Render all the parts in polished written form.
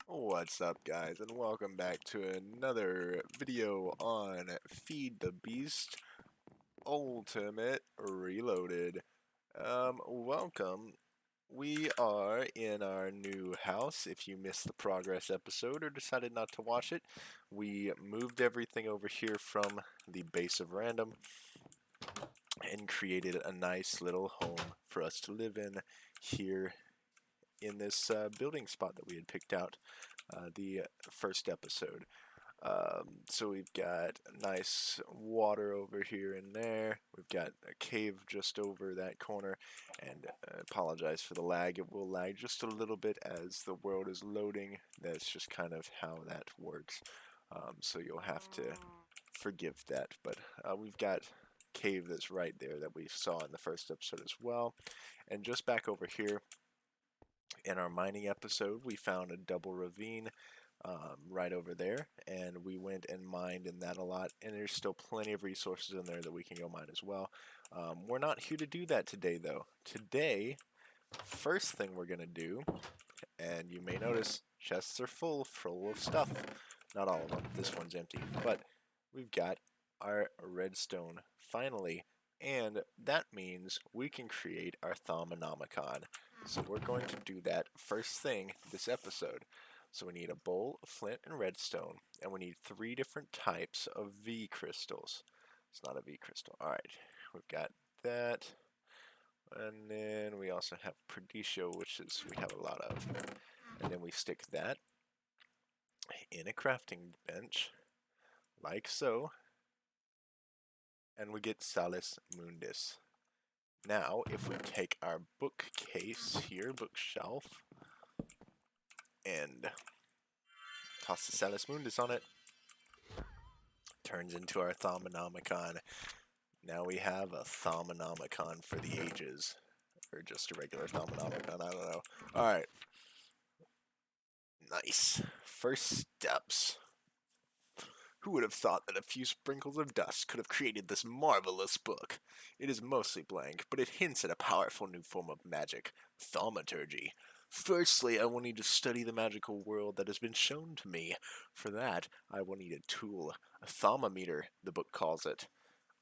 What's up, guys, and welcome back to another video on Feed the Beast Ultimate Reloaded. Welcome. We are in our new house. If you missed the progress episode or decided not to watch it, we moved everything over here from the base of random and created a nice little home for us to live in here in this building spot that we had picked out the first episode. So we've got nice water over here and there. We've got a cave just over that corner, and I apologize for the lag. It will lag just a little bit as the world is loading. That's just kind of how that works. So you'll have to forgive that. But we've got cave that's right there that we saw in the first episode as well. And just back over here in our mining episode, we found a double ravine right over there, and we went and mined in that a lot, and there's still plenty of resources in there that we can go mine as well. We're not here to do that today, though. Today, first thing we're going to do, and you may notice chests are full of stuff. Not all of them. This one's empty, but we've got our redstone finally, and that means we can create our Thaumonomicon. So we're going to do that first thing this episode. So we need a bowl of flint and redstone, and we need 3 different types of V crystals. It's not a V crystal. Alright, we've got that. And then we also have Perditio, which is we have a lot of. And then we stick that in a crafting bench, like so. And we get Salus Mundus. Now, if we take our bookcase here, bookshelf, and toss the Salus Mundus on it, turns into our Thaumonomicon. Now we have a Thaumonomicon for the ages. Or just a regular Thaumonomicon, I don't know. Alright. Nice. First steps. Who would have thought that a few sprinkles of dust could have created this marvelous book? It is mostly blank, but it hints at a powerful new form of magic, thaumaturgy. Firstly, I will need to study the magical world that has been shown to me. For that, I will need a tool, a thaumometer, the book calls it.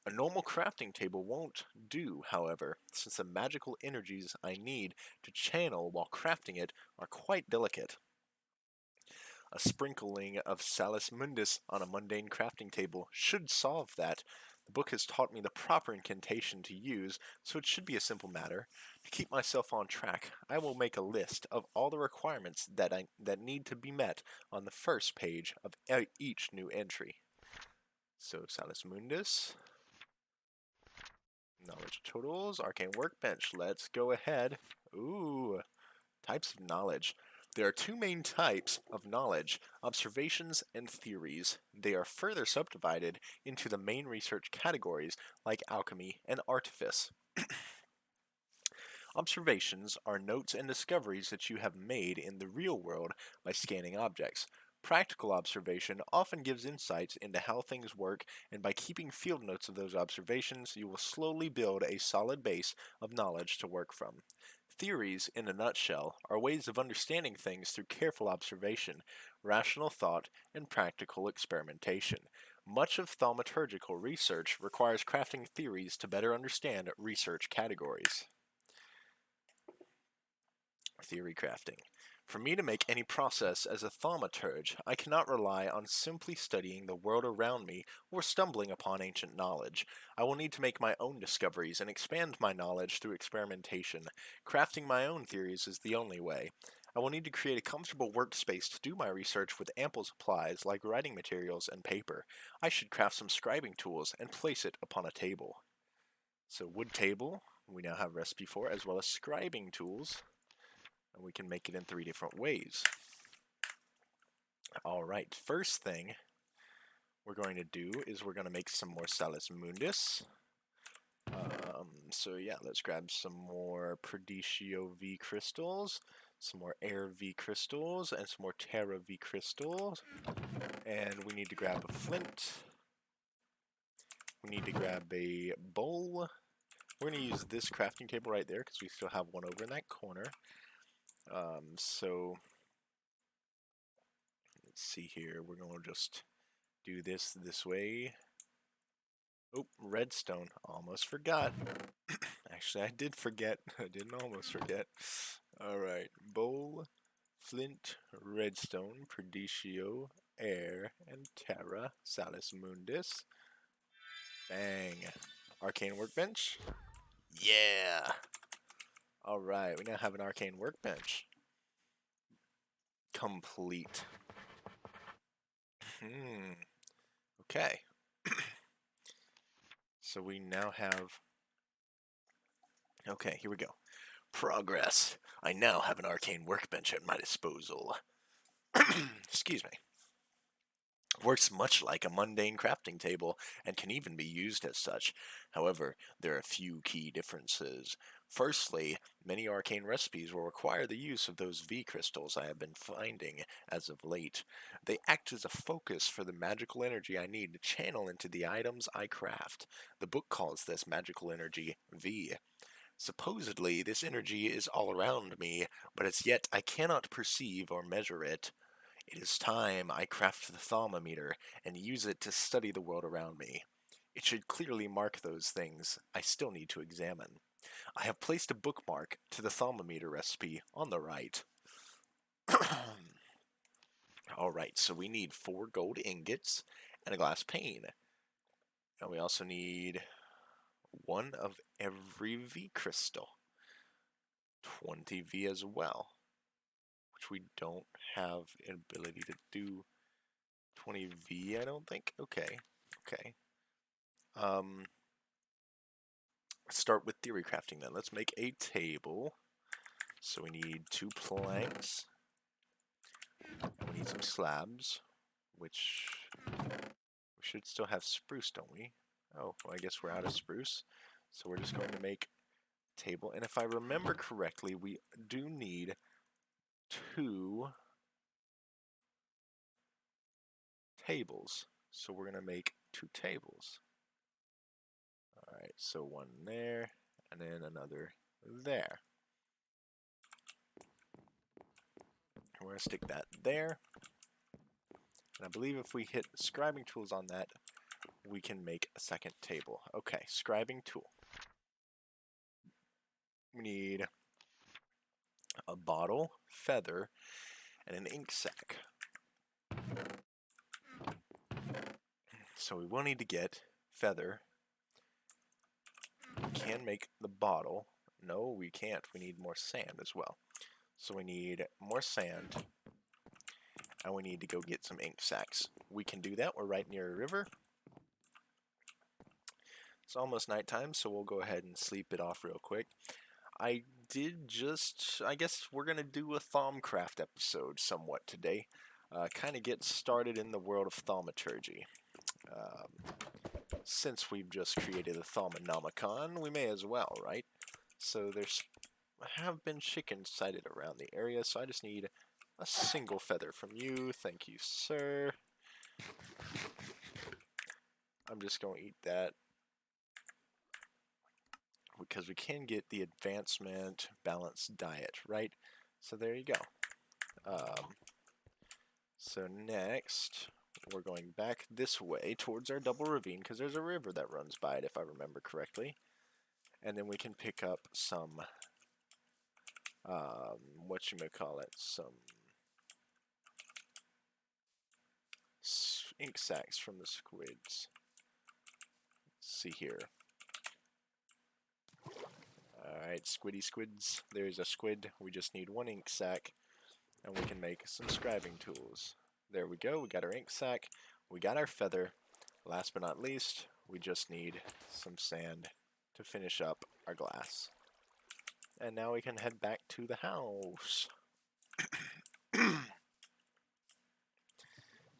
A normal crafting table won't do, however, since the magical energies I need to channel while crafting it are quite delicate. A sprinkling of Salus Mundus on a mundane crafting table should solve that. The book has taught me the proper incantation to use, so it should be a simple matter. To keep myself on track, I will make a list of all the requirements that need to be met on the first page of each new entry. So Salus Mundus, knowledge totals, arcane workbench. Let's go ahead. Ooh, types of knowledge. There are 2 main types of knowledge, observations and theories. They are further subdivided into the main research categories like alchemy and artifice. Observations are notes and discoveries that you have made in the real world by scanning objects. Practical observation often gives insights into how things work, and by keeping field notes of those observations, you will slowly build a solid base of knowledge to work from. Theories, in a nutshell, are ways of understanding things through careful observation, rational thought, and practical experimentation. Much of thaumaturgical research requires crafting theories to better understand research categories. Theory crafting. For me to make any process as a thaumaturge, I cannot rely on simply studying the world around me or stumbling upon ancient knowledge. I will need to make my own discoveries and expand my knowledge through experimentation. Crafting my own theories is the only way. I will need to create a comfortable workspace to do my research with ample supplies like writing materials and paper. I should craft some scribing tools and place it upon a table. So wood table, we now have recipe for, as well as scribing tools. And we can make it in 3 different ways. Alright, first thing we're going to do is we're going to make some more Salus Mundus. So yeah, let's grab some more Perditio V crystals, some more Air V crystals, and some more Terra V crystals. And we need to grab a flint. We need to grab a bowl. We're going to use this crafting table right there because we still have one over in that corner. So Let's see here. We're going to just do this way. Oh, redstone. Almost forgot. Actually, I did forget. I didn't almost forget. Alright. Bowl, flint, redstone, Perditio, air, and terra, Salus Mundus. Bang. Arcane workbench. Yeah. Alright, we now have an arcane workbench. Complete. Okay. So we now have... Okay, here we go. Progress. I now have an arcane workbench at my disposal. Excuse me. Works much like a mundane crafting table and can even be used as such. However, there are a few key differences. Firstly, many arcane recipes will require the use of those V crystals I have been finding as of late. They act as a focus for the magical energy I need to channel into the items I craft. The book calls this magical energy V. Supposedly, this energy is all around me, but as yet I cannot perceive or measure it. It is time I craft the thermometer and use it to study the world around me. It should clearly mark those things I still need to examine. I have placed a bookmark to the thermometer recipe on the right. Alright, so we need 4 gold ingots and a glass pane. And we also need 1 of every V crystal. 20 V as well, which we don't have an ability to do 20 V, I don't think. Okay. Let's start with theory crafting then. Let's make a table. So we need 2 planks. And we need some slabs, which we should still have spruce, don't we? Oh, well, I guess we're out of spruce. So we're just going to make a table. And if I remember correctly, we do need 2 tables. So we're going to make 2 tables. Alright, so 1 there, and then another there. We're going to stick that there. And I believe if we hit scribing tools on that, we can make a second table. Okay, scribing tool. We need a bottle, feather, and an ink sac. So we will need to get feather. We can make the bottle. No, we can't. We need more sand as well. So we need more sand. And we need to go get some ink sacs. We can do that. We're right near a river. It's almost nighttime, so we'll go ahead and sleep it off real quick. I guess we're going to do a Thaumcraft episode somewhat today. Kind of get started in the world of thaumaturgy. Since we've just created a Thaumonomicon, we may as well, right? So have been chickens sighted around the area, so I just need a single feather from you. Thank you, sir. I'm just going to eat that, because we can get the advancement balanced diet, right? So there you go. So next, we're going back this way towards our double ravine, because there's a river that runs by it, if I remember correctly. And then we can pick up some, some ink sacs from the squids. Let's see here. Alright, squids. There's a squid. We just need 1 ink sac, and we can make some scribing tools. There we go. We got our ink sac. We got our feather. Last but not least, we just need some sand to finish up our glass. And now we can head back to the house.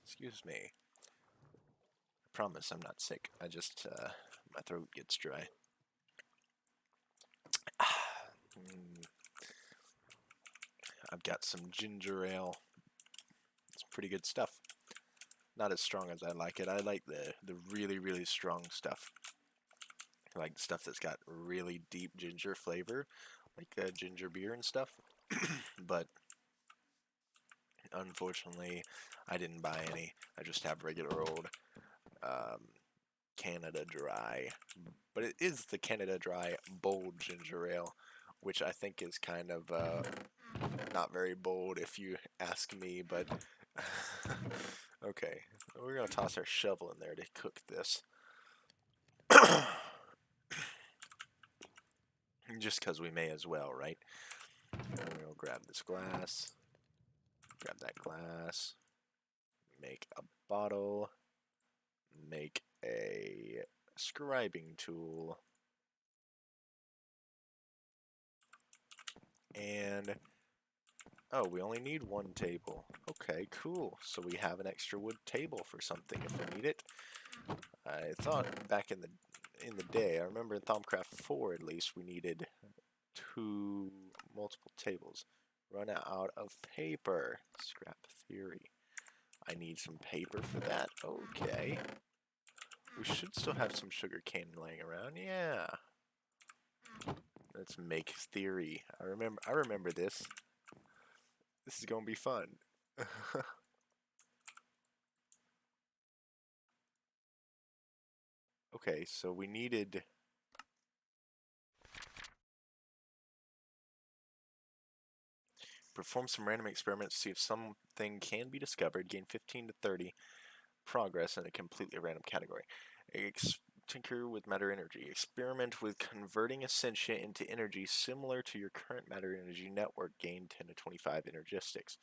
Excuse me. I promise I'm not sick. I just, my throat gets dry. I've got some ginger ale. It's pretty good stuff. Not as strong as I like it. I like the really, really strong stuff. I like stuff that's got really deep ginger flavor, like ginger beer and stuff. But Unfortunately, I didn't buy any. I just have regular old Canada Dry. But it is the Canada Dry bold ginger ale, which I think is kind of not very bold if you ask me, but okay. We're going to toss our shovel in there to cook this. Just because we may as well, right? And we'll grab this glass, grab that glass, make a bottle, make a scribing tool, and oh, we only need one table. Okay, cool. So we have an extra wood table for something if we need it. I thought back in the day, I remember in Thaumcraft 4 at least, we needed multiple tables. Run out of paper. Scrap theory. I need some paper for that. Okay. We should still have some sugar cane laying around. Yeah. Let's make theory. I remember this. This is gonna be fun. Okay, so we needed perform some random experiments to see if something can be discovered. Gain 15 to 30 progress in a completely random category. Tinker with matter energy. Experiment with converting essentia into energy similar to your current matter energy network. Gain 10 to 25 energistics.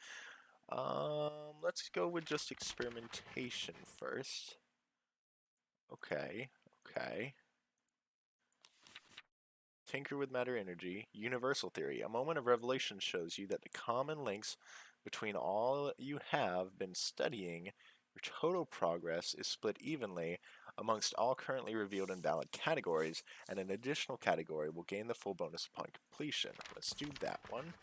Let's go with just experimentation first. Okay. Tinker with matter energy. Universal theory. A moment of revelation shows you that the common links between all you have been studying, your total progress is split evenly amongst all currently revealed and valid categories, and an additional category will gain the full bonus upon completion. Let's do that one.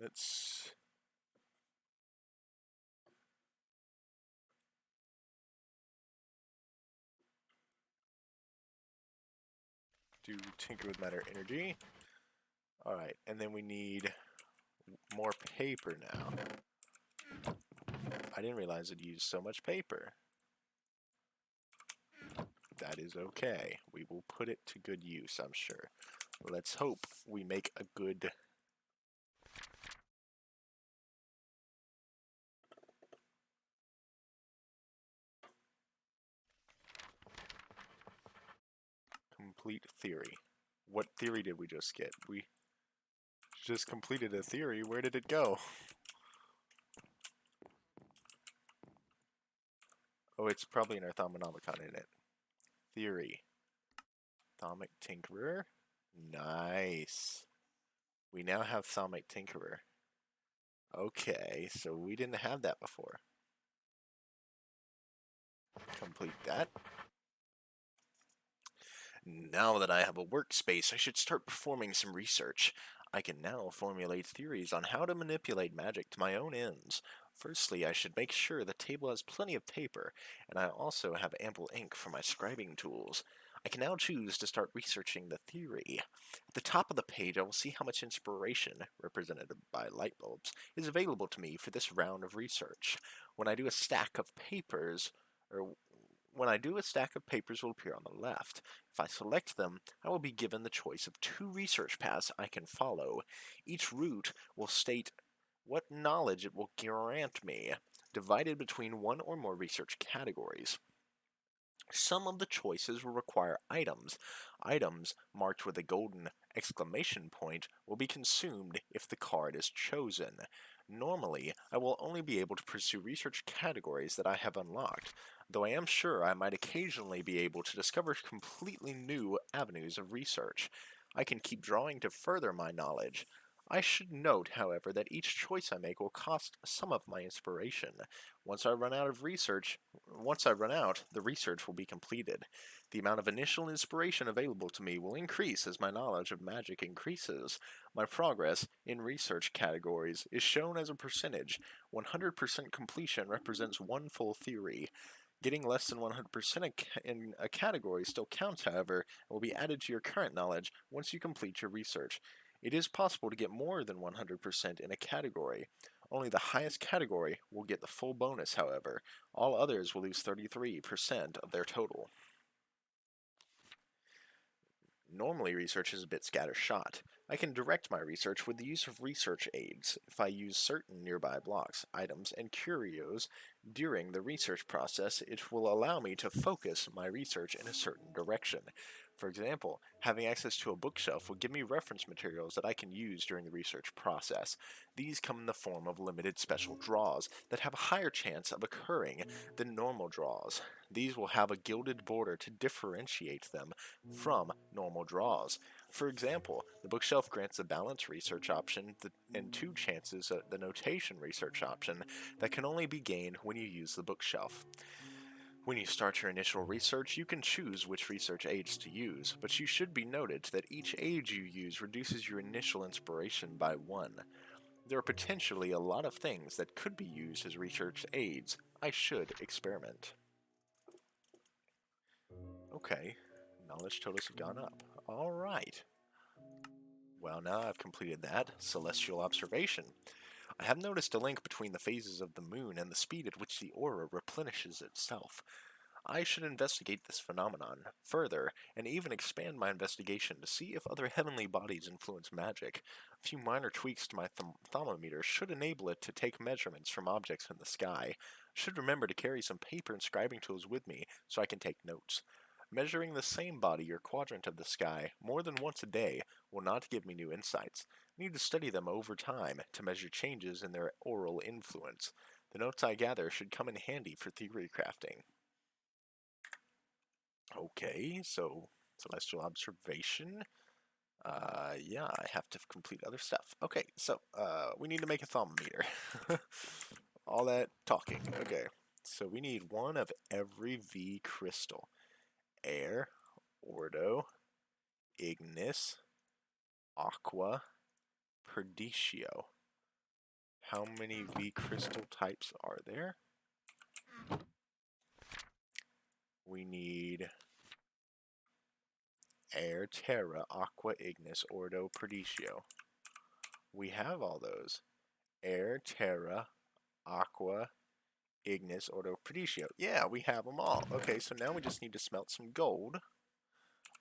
Let's do Tinker with matter energy. Alright, and then we need more paper now. I didn't realize it used so much paper. That is okay. We will put it to good use, I'm sure. Let's hope we make a good... complete theory. What theory did we just get? We just completed a theory. Where did it go? Oh, it's probably in our Thaumonomicon, isn't it? Theory. Thaumic Tinkerer. Nice. We now have Thaumic Tinkerer. Okay, so we didn't have that before. Complete that. Now that I have a workspace, I should start performing some research. I can now formulate theories on how to manipulate magic to my own ends. Firstly, I should make sure the table has plenty of paper, and I also have ample ink for my scribing tools. I can now choose to start researching the theory. At the top of the page, I will see how much inspiration, represented by light bulbs, is available to me for this round of research. When I do a stack of papers, or when I do, a stack of papers will appear on the left. If I select them, I will be given the choice of 2 research paths I can follow. Each route will state what knowledge it will grant me, divided between one or more research categories. Some of the choices will require items. Items marked with a golden exclamation point will be consumed if the card is chosen. Normally, I will only be able to pursue research categories that I have unlocked, though I am sure I might occasionally be able to discover completely new avenues of research. I can keep drawing to further my knowledge. I should note, however, that each choice I make will cost some of my inspiration. Once I run out, the research will be completed. The amount of initial inspiration available to me will increase as my knowledge of magic increases. My progress in research categories is shown as a percentage. 100% completion represents one full theory. Getting less than 100% in a category still counts, however, and will be added to your current knowledge once you complete your research. It is possible to get more than 100% in a category. Only the highest category will get the full bonus, however. All others will lose 33% of their total. Normally, research is a bit scattershot. I can direct my research with the use of research aids if I use certain nearby blocks, items, and curios during the research process. It will allow me to focus my research in a certain direction. For example, having access to a bookshelf will give me reference materials that I can use during the research process. These come in the form of limited special draws that have a higher chance of occurring than normal draws. These will have a gilded border to differentiate them from normal draws. For example, the bookshelf grants the balance research option and 2 chances at the notation research option that can only be gained when you use the bookshelf. When you start your initial research, you can choose which research aids to use, but you should be noted that each aid you use reduces your initial inspiration by 1. There are potentially a lot of things that could be used as research aids. I should experiment. Okay, knowledge totals have gone up. Alright. Well, now I've completed that. Celestial observation. I have noticed a link between the phases of the moon and the speed at which the aura replenishes itself. I should investigate this phenomenon further, and even expand my investigation to see if other heavenly bodies influence magic. A few minor tweaks to my thermometer should enable it to take measurements from objects in the sky. I should remember to carry some paper and scribing tools with me so I can take notes. Measuring the same body or quadrant of the sky more than once a day will not give me new insights. I need to study them over time to measure changes in their aural influence. The notes I gather should come in handy for theory crafting. Okay, so celestial observation. Yeah, I have to complete other stuff. Okay, so we need to make a thermometer. All that talking. Okay, so we need one of every V crystal. Air, Ordo, Ignis, Aqua, Perdicio. How many V crystal types are there? We need Air, Terra, Aqua, Ignis, Ordo, Perdicio. We have all those. Air, Terra, Aqua, Ignis, Ordo, Perdicio. Yeah, we have them all. Okay, so now we just need to smelt some gold,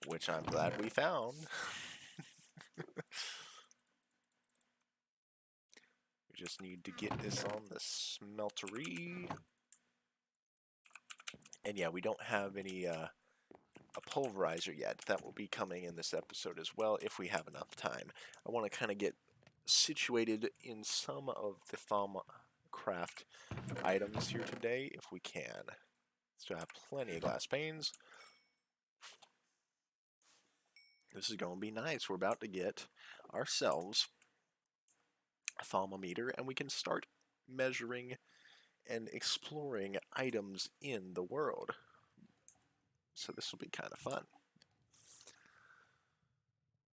which I'm glad we found. We just need to get this on the smeltery. And yeah, we don't have any a pulverizer yet. That will be coming in this episode as well if we have enough time. I want to kind of get situated in some of the Thaumcraft items here today if we can. Still have plenty of glass panes. This is going to be nice. We're about to get ourselves a thermometer and we can start measuring and exploring items in the world. So this will be kind of fun.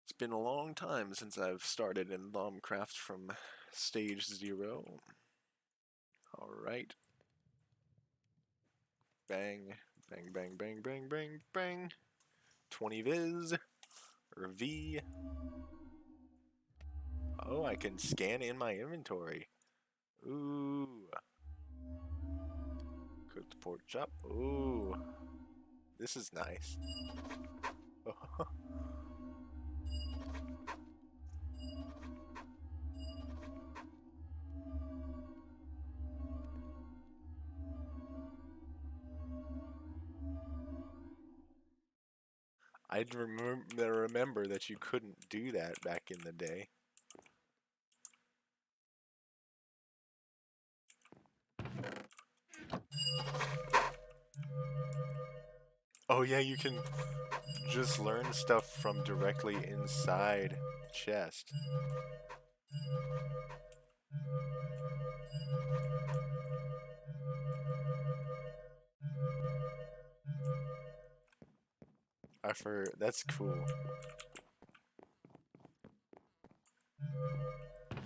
It's been a long time since I've started in Thaumcraft from stage 0. Alright. Bang, bang, bang, bang, bang, bang, bang. 20 viz, or V. Oh, I can scan in my inventory. Ooh. Cooked pork chop. Ooh. This is nice. I'd remember that you couldn't do that back in the day. Oh yeah, you can just learn stuff from directly inside the chest. That's cool.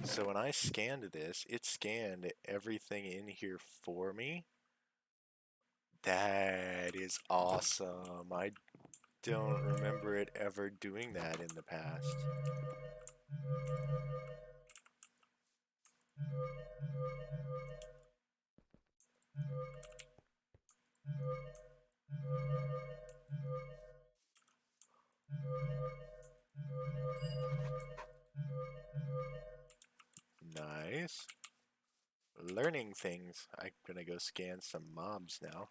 So when I scanned this, it scanned everything in here for me. That is awesome. I don't remember it ever doing that in the past. Nice. Learning things. I'm gonna go scan some mobs now.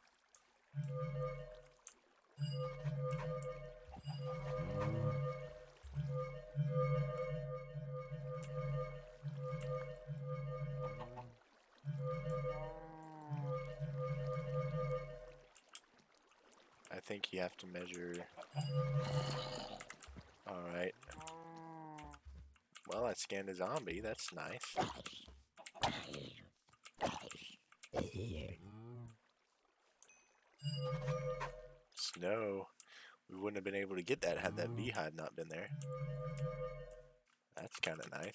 I think you have to measure. Alright. Well, I scanned a zombie. That's nice. Snow. We wouldn't have been able to get that had that beehive not been there. That's kind of nice.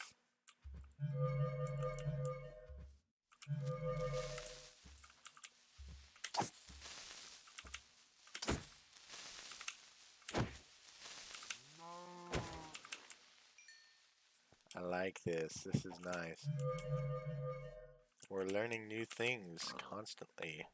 I like this. This is nice. We're learning new things constantly.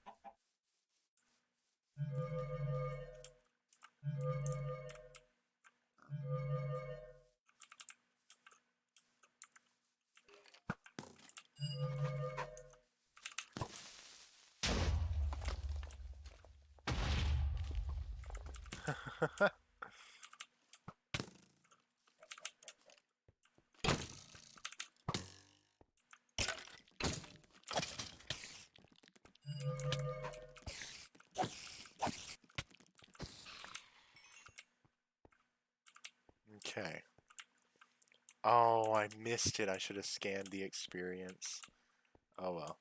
Okay. Oh, I missed it. I should have scanned the experience. Oh well.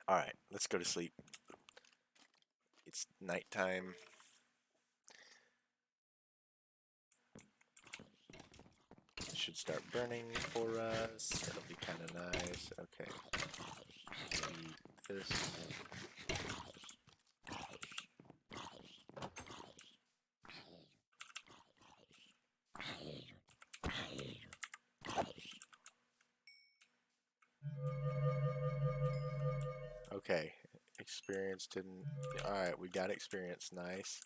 Alright, let's go to sleep. It's nighttime. It should start burning for us. That'll be kind of nice. Okay. Eat this. Okay. Experience didn't. Alright, we got experience. Nice.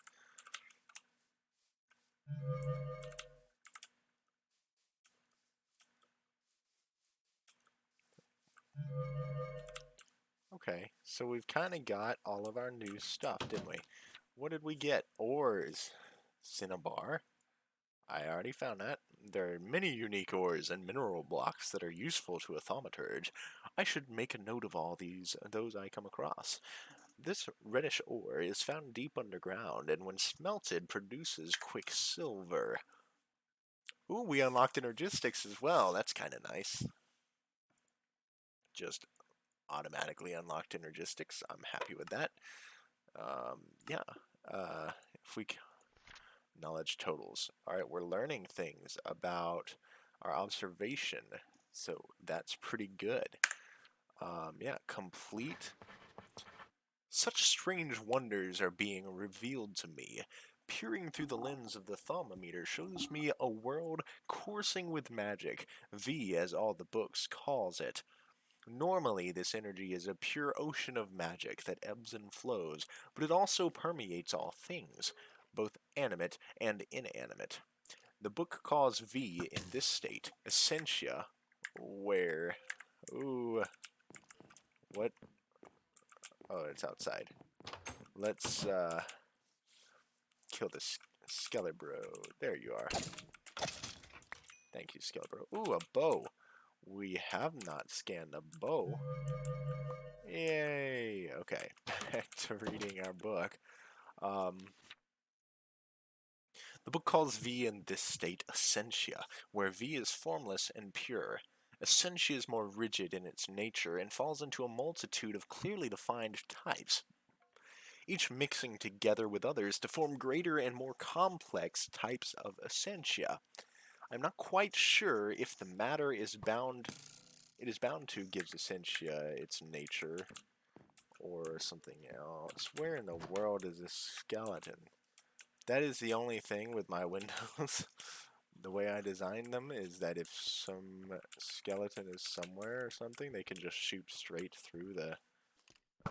Okay, so we've kind of got all of our new stuff, didn't we? What did we get? Ores. Cinnabar. I already found that. There are many unique ores and mineral blocks that are useful to a thaumaturge. I should make a note of all those I come across. This reddish ore is found deep underground, and when smelted, produces quicksilver. Ooh, we unlocked energistics as well. That's kind of nice. Just automatically unlocked energistics. I'm happy with that. Yeah. If we knowledge totals. All right, we're learning things about our observation, so that's pretty good. Yeah, complete. Such strange wonders are being revealed to me. Peering through the lens of the thaumometer shows me a world coursing with magic, V as all the books calls it. Normally, this energy is a pure ocean of magic that ebbs and flows, but it also permeates all things, both animate and inanimate. The book calls V in this state Essentia, where. Ooh. What? Oh, it's outside. Let's, kill this Skelebro. There you are. Thank you, Skelebro. Ooh, a bow. We have not scanned a bow. Yay! Okay, back to reading our book. The book calls V in this state Essentia, where V is formless and pure. Essentia is more rigid in its nature and falls into a multitude of clearly defined types, each mixing together with others to form greater and more complex types of Essentia. I'm not quite sure if the matter is bound. It is bound to gives Essentia its nature, or something else. Where in the world is this skeleton? That is the only thing with my windows. The way I designed them is that if some skeleton is somewhere or something, they can just shoot straight through the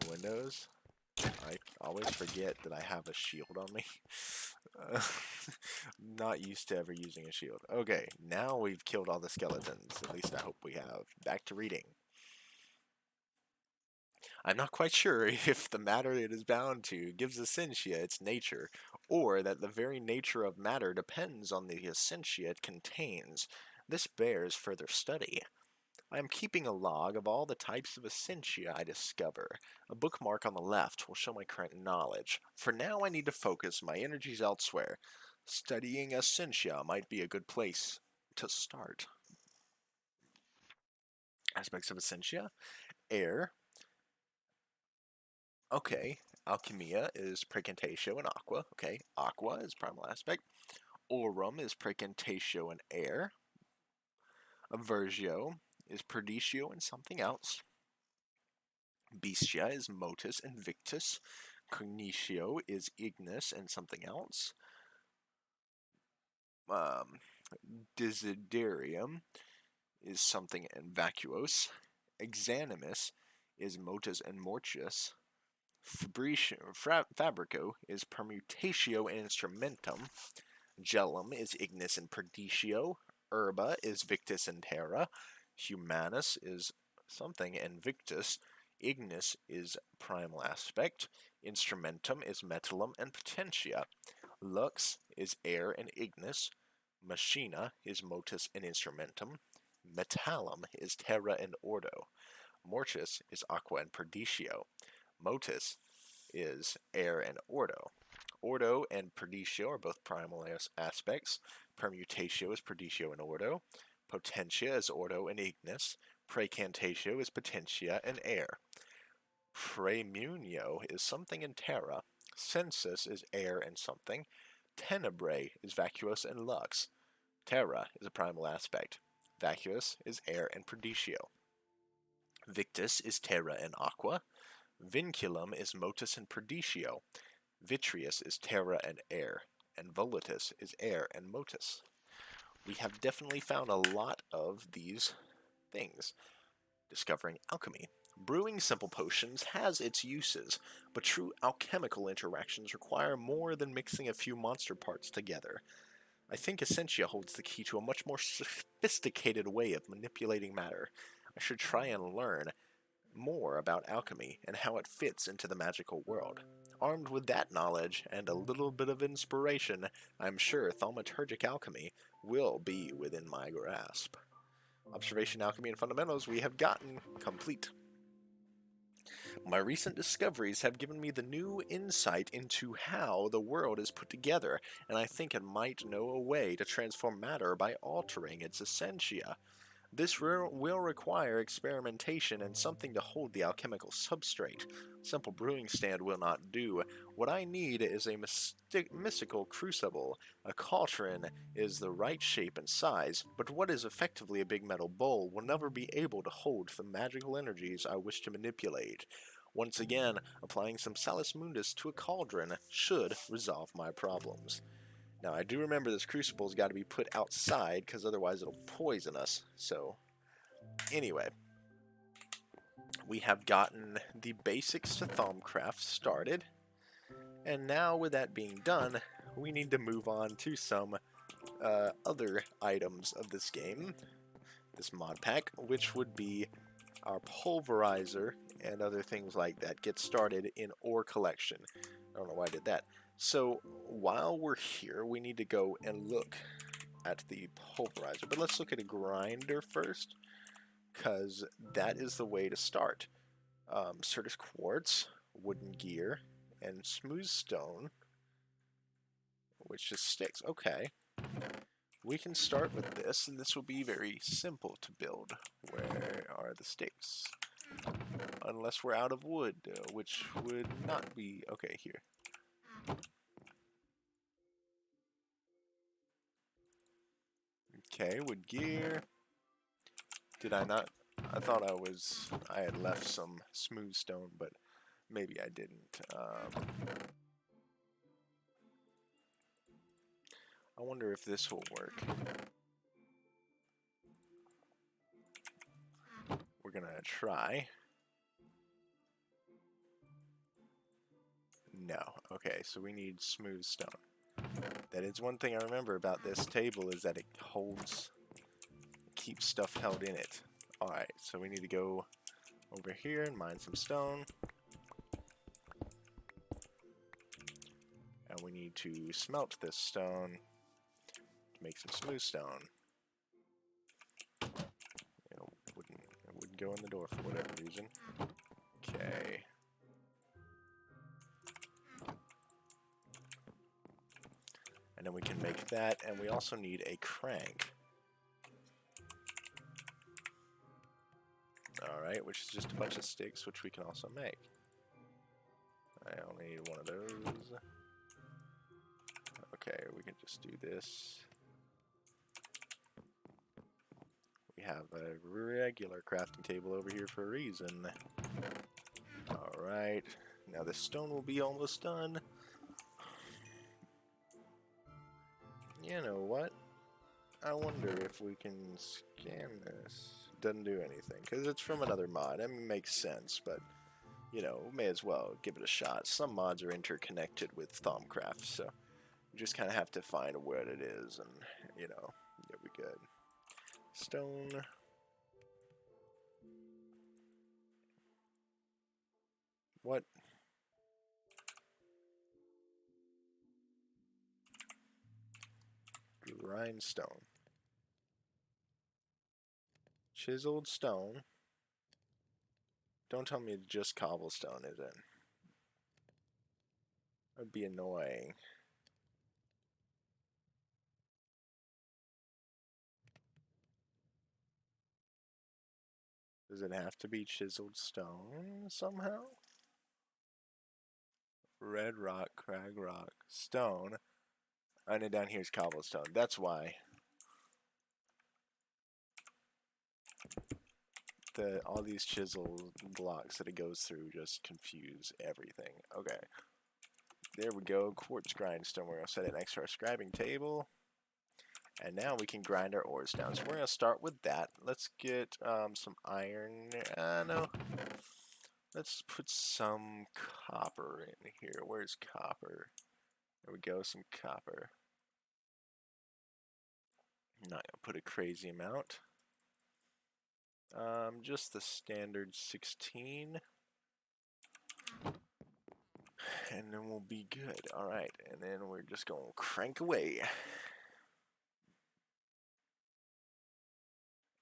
windows. I always forget that I have a shield on me. Uh, not used to ever using a shield. Okay, now we've killed all the skeletons. At least I hope we have. Back to reading. I'm not quite sure if the matter it is bound to gives essentia its nature, or that the very nature of matter depends on the essentia it contains. This bears further study. I am keeping a log of all the types of essentia I discover. A bookmark on the left will show my current knowledge. For now, I need to focus my energies elsewhere. Studying essentia might be a good place to start. Aspects of essentia: air. Okay, alchemia is precantatio and aqua. Okay, aqua is primal aspect. Aurum is precantatio and air. Avergio is perditio and something else. Bestia is motus and victus. Cognitio is ignis and something else. Desiderium is something and vacuos. Exanimus is motus and mortius. Fabrico is permutatio and instrumentum. Gelum is ignis and perditio. Herba is victus and terra. Humanus is something and victus. Ignis is primal aspect. Instrumentum is metallum and potentia. Lux is air and ignis. Machina is motus and instrumentum. Metallum is terra and ordo. Mortis is aqua and perditio. Motus is air and ordo. Ordo and perditio are both primal aspects. Permutatio is perditio and ordo. Potentia is ordo and ignis. Precantatio is potentia and air. Praemunio is something in terra. Sensus is air and something. Tenebrae is vacuous and lux. Terra is a primal aspect. Vacuous is air and perditio. Victus is terra and aqua. Vinculum is motus and perditio. Vitreous is terra and air. And volatus is air and motus. We have definitely found a lot of these things. Discovering alchemy. Brewing simple potions has its uses, but true alchemical interactions require more than mixing a few monster parts together. I think essentia holds the key to a much more sophisticated way of manipulating matter. I should try and learn more about alchemy and how it fits into the magical world. Armed with that knowledge and a little bit of inspiration, I'm sure thaumaturgic alchemy will be within my grasp. Observation, alchemy, and fundamentals we have gotten complete. My recent discoveries have given me the new insight into how the world is put together, and I think I might know a way to transform matter by altering its essentia. This will require experimentation and something to hold the alchemical substrate. Simple brewing stand will not do. What I need is a mystical crucible. A cauldron is the right shape and size, but what is effectively a big metal bowl will never be able to hold the magical energies I wish to manipulate. Once again, applying some Salus Mundus to a cauldron should resolve my problems. Now, I do remember this crucible's got to be put outside, because otherwise it'll poison us. So, anyway, we have gotten the basics to Thaumcraft started. And now, with that being done, we need to move on to some other items of this game, this mod pack, which would be our pulverizer and other things like that. Get started in ore collection. I don't know why I did that. So while we're here, we need to go and look at the pulverizer. But let's look at a grinder first, because that is the way to start. Certus quartz, wooden gear, and smooth stone, which just sticks. Okay. We can start with this, and this will be very simple to build. Where are the sticks? Unless we're out of wood, which would not be... Okay, here. Okay, wood gear. Did I not? I thought I had left some smooth stone, but maybe I didn't. I wonder if this will work. We're gonna try. No. Okay, so we need smooth stone. That is one thing I remember about this table, is that it keeps stuff held in it. Alright, so we need to go over here and mine some stone. And we need to smelt this stone to make some smooth stone. It wouldn't go in the door for whatever reason. Okay. And then we can make that, and we also need a crank. Alright, which is just a bunch of sticks, which we can also make. I only need one of those. Okay, we can just do this. We have a regular crafting table over here for a reason. Alright, now this stone will be almost done. You know what? I wonder if we can scan this. Doesn't do anything, because it's from another mod. I mean, it makes sense, but, you know, may as well give it a shot. Some mods are interconnected with Thaumcraft, so you just kind of have to find what it is, and, you know, you'll be good. Stone. What? Grindstone. Chiseled stone. Don't tell me it's just cobblestone, is it? That'd be annoying. Does it have to be chiseled stone somehow? Red rock, crag rock, stone. And then down here's cobblestone. That's why. All these chisel blocks that it goes through just confuse everything. Okay. There we go. Quartz grindstone. We're going to set it next to our scribing table. And now we can grind our ores down. So we're going to start with that. Let's get some iron. No. Let's put some copper in here. Where's copper? There we go. Some copper. I'm not going to put a crazy amount. Just the standard 16. And then we'll be good. Alright, and then we're just going to crank away.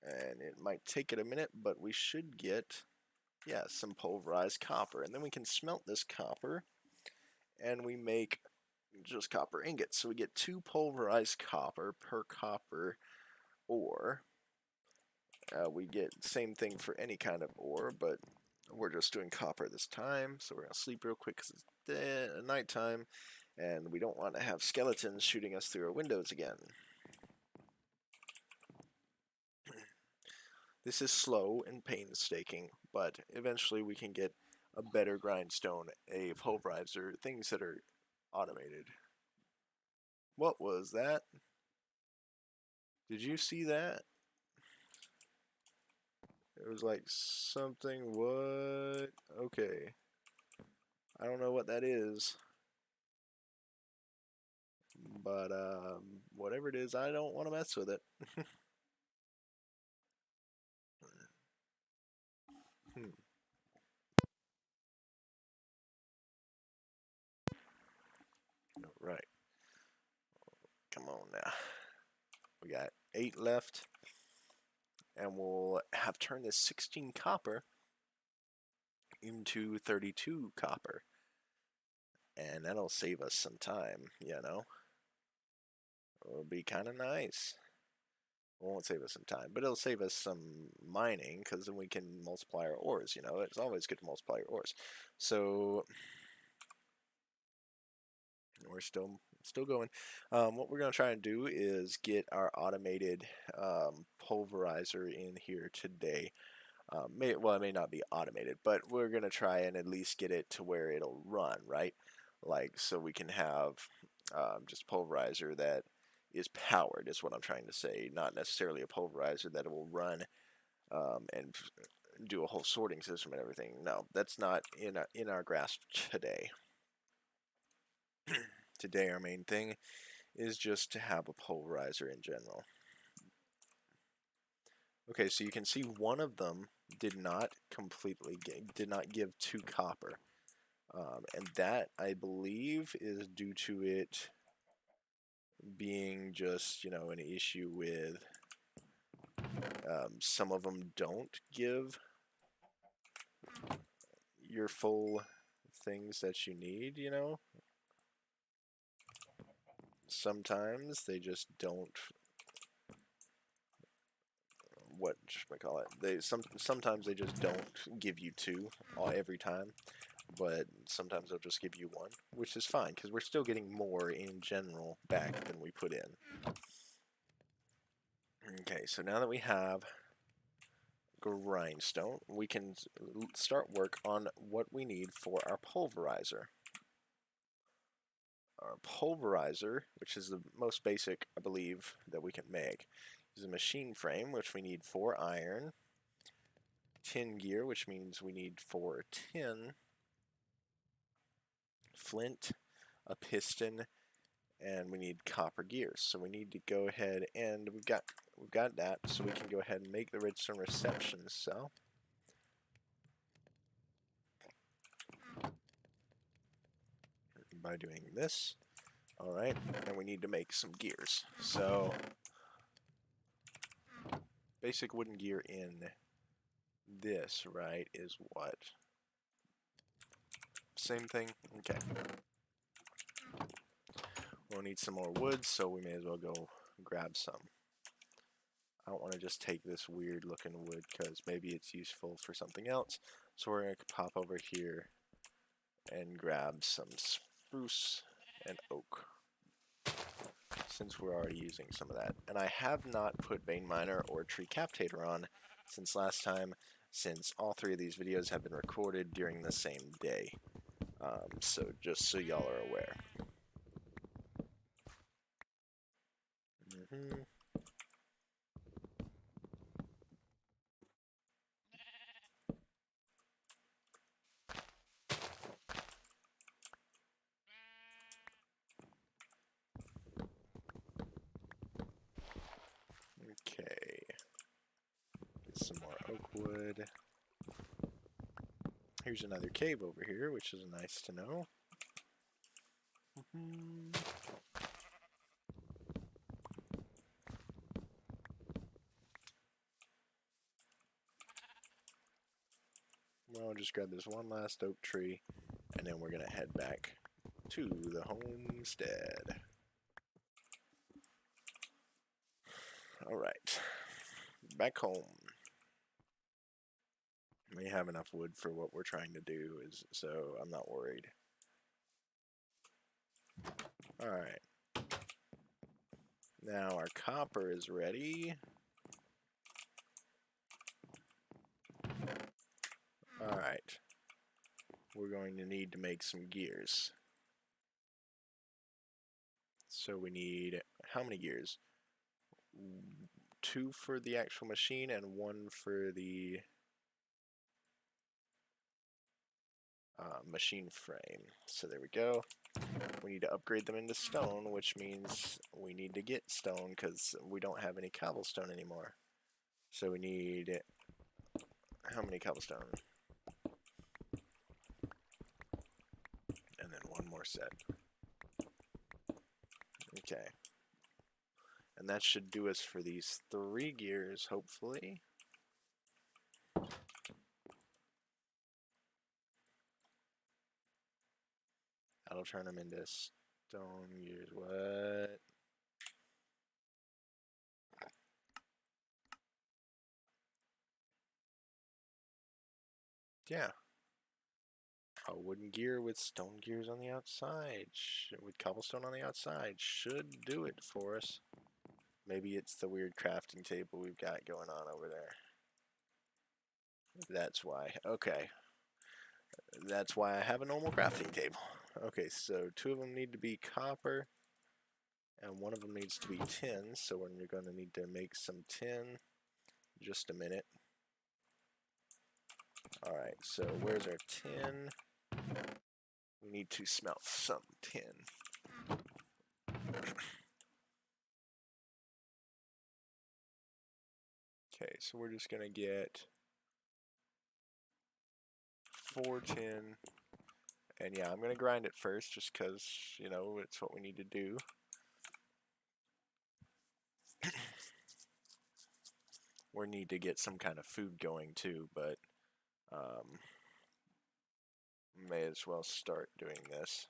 And it might take it a minute, but we should get, yeah, some pulverized copper. And then we can smelt this copper, and we make just copper ingots. So we get 2 pulverized copper per copper ore. We get same thing for any kind of ore, but we're just doing copper this time. So we're going to sleep real quick because it's nighttime, and we don't want to have skeletons shooting us through our windows again. This is slow and painstaking, but eventually we can get a better grindstone, a pulverizer, things that are automated. What was that? Did you see that? It was like something, what? Okay. I don't know what that is. But, whatever it is, I don't want to mess with it. Right. Come on now. We got 8 left. And we'll have turned this 16 copper into 32 copper. And that'll save us some time, you know? It'll be kind of nice. It won't save us some time, but it'll save us some mining, because then we can multiply our ores, you know? It's always good to multiply your ores. So, we're still going. What we're going to try and do is get our automated pulverizer in here today. Well, it may not be automated, but we're going to try and at least get it to where it'll run, right? Like, so we can have just pulverizer that is powered, is what I'm trying to say, not necessarily a pulverizer that it will run and do a whole sorting system and everything. No, that's not in our grasp today. Today, our main thing is just to have a pulverizer in general. Okay, so you can see one of them did not give 2 copper, and that I believe is due to it being just, you know, an issue with some of them don't give your full things that you need, you know. Sometimes they just don't, what should I call it? Sometimes they just don't give you 2 every time, but sometimes they'll just give you 1, which is fine because we're still getting more in general back than we put in. Okay, so now that we have grindstone, we can start work on what we need for our pulverizer. Our pulverizer, which is the most basic, I believe, that we can make, is a machine frame, which we need 4 iron, tin gear, which means we need 4 tin, flint, a piston, and we need copper gears. So we need to go ahead and we've got that, so we can go ahead and make the redstone reception cell. By doing this. Alright, and we need to make some gears. So, basic wooden gear in this, right, is what? Same thing? Okay. We'll need some more wood, so we may as well go grab some. I don't want to just take this weird looking wood because maybe it's useful for something else. So we're going to pop over here and grab some spruce and oak, since we're already using some of that. And I have not put Vein Miner or Tree Captator on since last time, since all 3 of these videos have been recorded during the same day. So just so y'all are aware. Okay. Get some more oak wood. Here's another cave over here, which is nice to know. Well, I'll just grab this one last oak tree, and then we're going to head back to the homestead. Alright. Back home. We have enough wood for what we're trying to do, so I'm not worried. Alright. Now our copper is ready. Alright. We're going to need to make some gears. So we need, how many gears? 2 for the actual machine and 1 for the machine frame. So there we go. We need to upgrade them into stone, which means we need to get stone because we don't have any cobblestone anymore. So we need, how many cobblestone? And then 1 more set. Okay. And that should do us for these 3 gears, hopefully. That'll turn them into stone gears. What? Yeah. A wooden gear with stone gears on the outside, with cobblestone on the outside, should do it for us. Maybe it's the weird crafting table we've got going on over there. That's why. Okay. That's why I have a normal crafting table. Okay, so 2 of them need to be copper. And one of them needs to be tin, so we're going to need to make some tin. Just a minute. Alright, so where's our tin? We need to smelt some tin. Okay, so we're just gonna get 4 tin. And yeah, I'm gonna grind it first just because, you know, it's what we need to do. We need to get some kind of food going too, but may as well start doing this.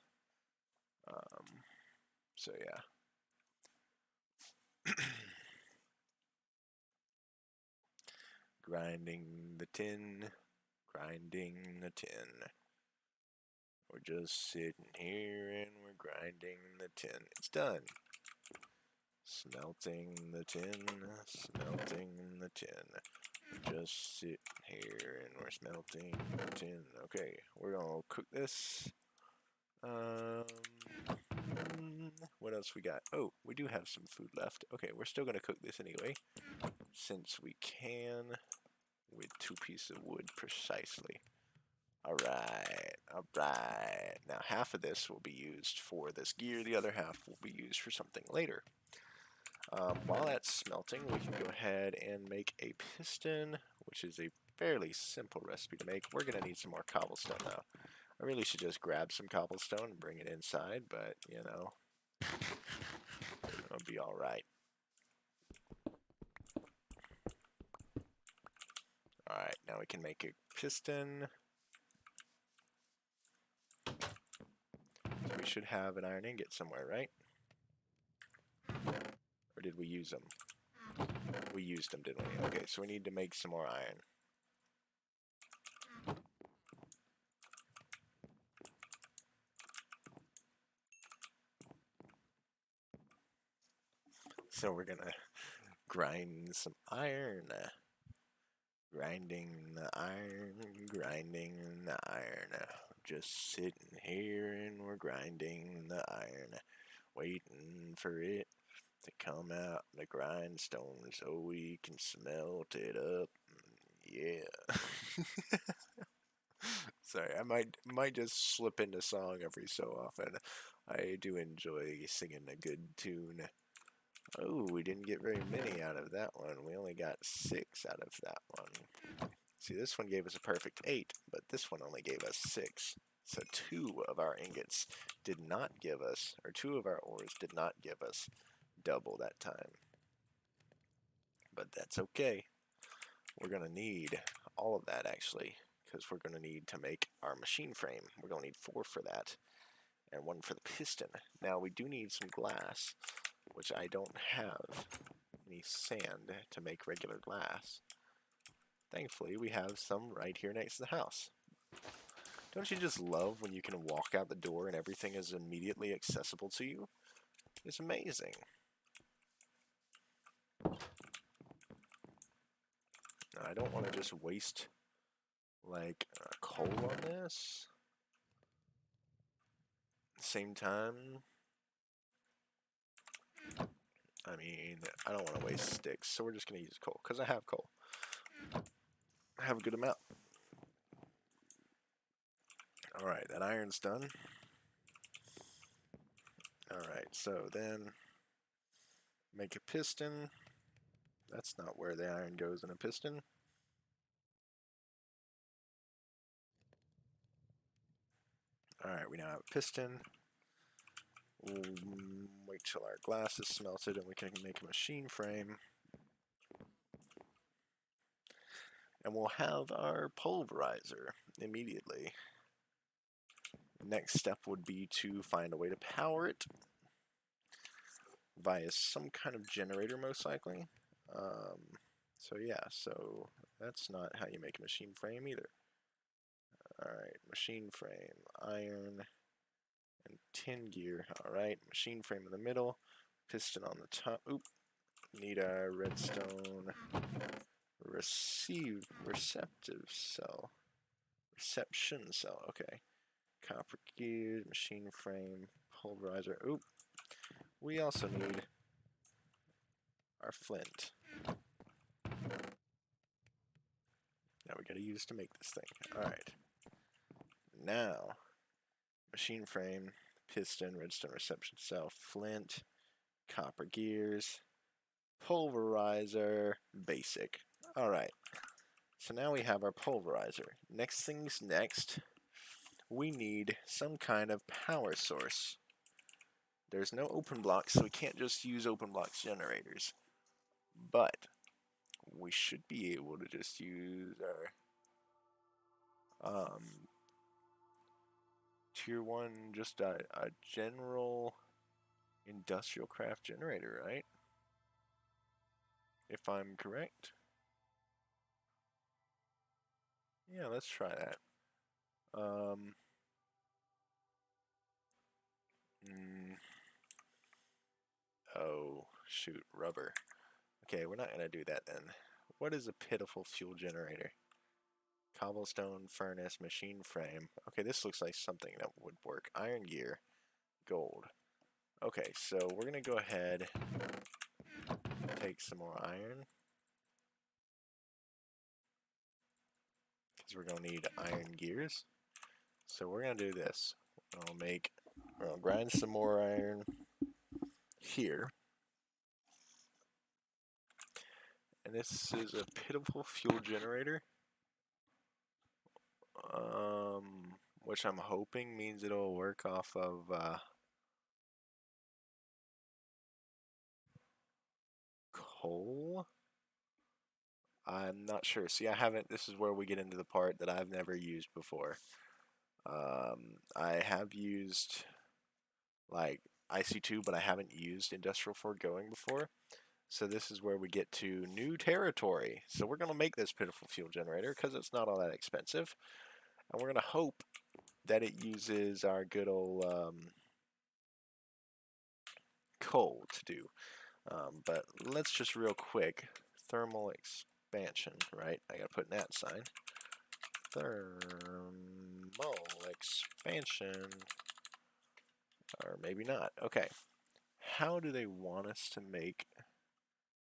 So yeah. Grinding the tin, grinding the tin. We're just sitting here and we're grinding the tin. It's done. Smelting the tin, smelting the tin. We're just sitting here and we're smelting the tin. Okay, we're gonna cook this. What else we got? Oh, we do have some food left. Okay, we're still gonna cook this anyway, since we can, with 2 pieces of wood precisely. Alright, alright. Now half of this will be used for this gear, the other half will be used for something later. While that's smelting, we can go ahead and make a piston, which is a fairly simple recipe to make. We're going to need some more cobblestone though. I really should just grab some cobblestone and bring it inside, but, you know, it'll be alright. Alright, now we can make a piston. So we should have an iron ingot somewhere, right? Or did we use them? We used them, didn't we? Okay, so we need to make some more iron. So we're gonna grind some iron. Grinding the iron, grinding the iron. Just sitting here and we're grinding the iron. Waiting for it to come out the grindstone so we can smelt it up. Yeah. Sorry, I might just slip into song every so often. I do enjoy singing a good tune. Oh, we didn't get very many out of that one. We only got 6 out of that one. See, this one gave us a perfect 8, but this one only gave us 6. So 2 of our ingots did not give us, or 2 of our ores did not give us double that time. But that's okay. We're going to need all of that, actually, because we're going to need to make our machine frame. We're going to need 4 for that, and 1 for the piston. Now, we do need some glass, which I don't have any sand to make regular glass. Thankfully, we have some right here next to the house. Don't you just love when you can walk out the door and everything is immediately accessible to you? It's amazing. I don't want to just waste, like, coal on this. At the same time, I mean, I don't want to waste sticks, so we're just going to use coal, because I have coal. I have a good amount. Alright, that iron's done. Alright, so then make a piston. That's not where the iron goes in a piston. Alright, we now have a piston. We'll wait till our glass is smelted and we can make a machine frame. And we'll have our pulverizer immediately. Next step would be to find a way to power it via some kind of generator, most likely. So yeah, so that's not how you make a machine frame either. Alright, machine frame, iron, and tin gear. Alright, machine frame in the middle, piston on the top. Oop, need a redstone receptive cell. Reception cell, okay. Copper gears, machine frame, pulverizer. Oop, we also need our flint. Now we gotta use to make this thing. Alright. Now, machine frame, piston, redstone reception cell, flint, copper gears, pulverizer, basic. Alright. So now we have our pulverizer. Next thing's next. We need some kind of power source. There's no open blocks, so we can't just use open blocks generators. But we should be able to just use our tier 1, just a general industrial craft generator, right? If I'm correct. Yeah, let's try that. Oh, shoot, rubber. Okay, we're not gonna do that then. What is a pitiful fuel generator? Cobblestone, furnace, machine frame. Okay, this looks like something that would work. Iron gear, gold. Okay, so we're gonna go ahead, take some more iron, because we're gonna need iron gears. So we're gonna do this. I'll grind some more iron here. And this is a pitiful fuel generator. Which I'm hoping means it'll work off of coal. I'm not sure. See, this is where we get into the part that I've never used before. I have used like IC2, but I haven't used Industrial Foregoing before. So this is where we get to new territory. So we're going to make this pitiful fuel generator because it's not all that expensive. And we're going to hope that it uses our good old coal to do. But let's just real quick, thermal expansion, right? I gotta put that sign. Thermal expansion, or maybe not. Okay, how do they want us to make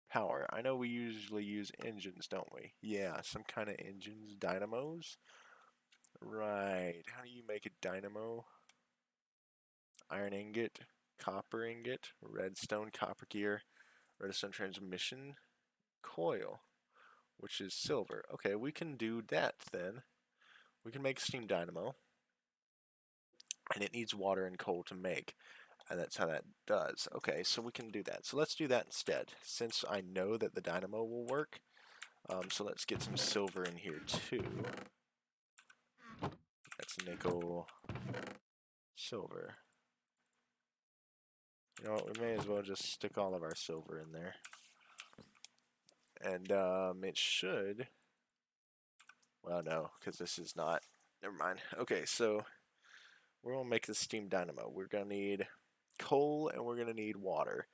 power? I know we usually use engines, don't we? Yeah, some kind of engines, dynamos. Right, how do you make a dynamo? Iron ingot, copper ingot, redstone, copper gear, redstone transmission, coil, which is silver. Okay, we can do that then. We can make a steam dynamo, and it needs water and coal to make, and that's how that does. Okay, so we can do that. So let's do that instead, since I know that the dynamo will work. So let's get some silver in here too. That's nickel, silver. You know what, we may as well just stick all of our silver in there. And it should, well no, because this is not, never mind. Okay, so we're going to make the steam dynamo. We're going to need coal and we're going to need water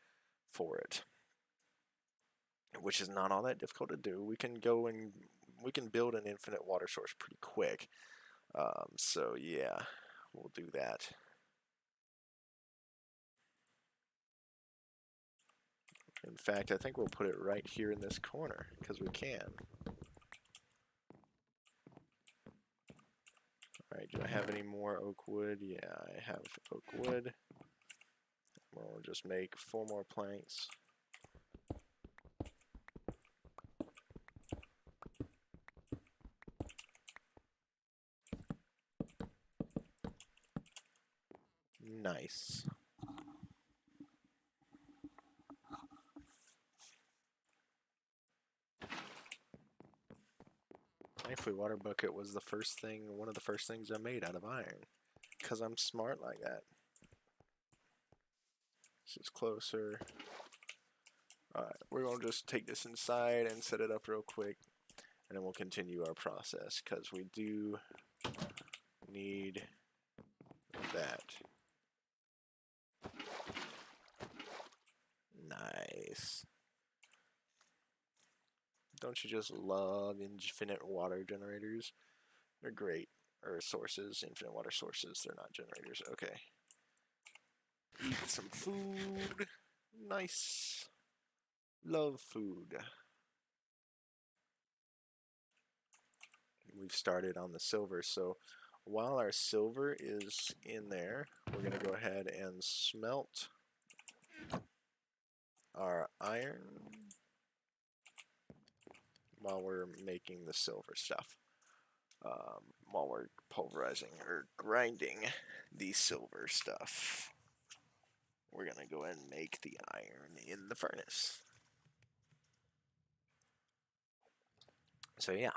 for it, which is not all that difficult to do. We can build an infinite water source pretty quick. So yeah, we'll do that. In fact, I think we'll put it right here in this corner, because we can. Alright, do I have any more oak wood? Yeah, I have oak wood. We'll just make 4 more planks. Nice. Thankfully, water bucket was one of the first things I made out of iron. Because I'm smart like that. This is closer. Alright, we're going to just take this inside and set it up real quick. And then we'll continue our process, because we do need that. Nice. Don't you just love infinite water generators? They're great. Or sources, infinite water sources. They're not generators. Okay. Eat some food. Nice. Love food. We've started on the silver, so while our silver is in there, we're going to go ahead and smelt our iron while we're making the silver stuff. While we're pulverizing or grinding the silver stuff, we're going to go ahead and make the iron in the furnace. So yeah.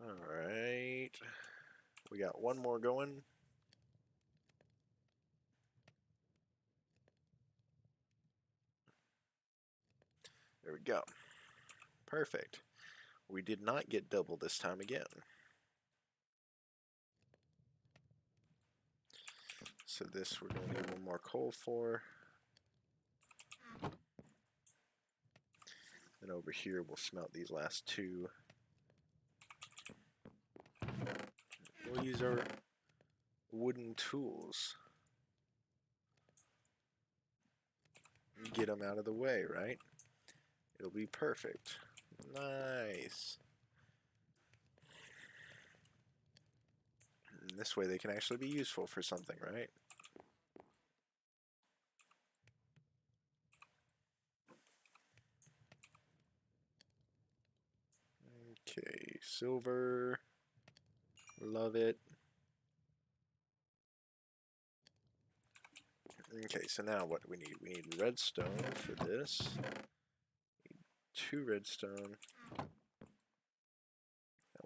Alright. We got one more going. There we go. Perfect. We did not get double this time again. So this we're going to need one more coal for. And over here we'll smelt these last two. We'll use our wooden tools. Get them out of the way, right? It'll be perfect. Nice. And this way they can actually be useful for something, right? Okay, silver. Love it. Okay, so now what do we need? We need redstone for this. Need 2 redstone. And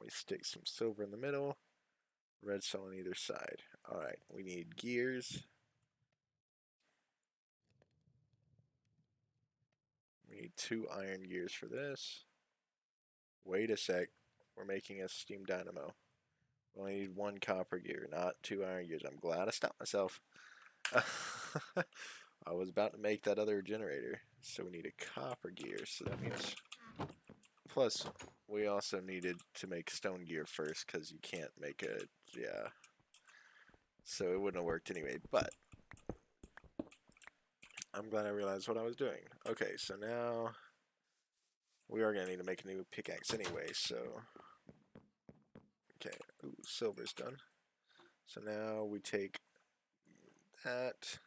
we stick some silver in the middle. Redstone on either side. Alright, we need gears. We need 2 iron gears for this. Wait a sec. We're making a steam dynamo. We only need 1 copper gear, not 2 iron gears. I'm glad I stopped myself. I was about to make that other generator. So we need a copper gear. So that means... Plus, we also needed to make stone gear first because you can't make a... Yeah. So it wouldn't have worked anyway. But I'm glad I realized what I was doing. Okay, so now... We are going to need to make a new pickaxe anyway, so... Okay, ooh, silver's done. So now we take that...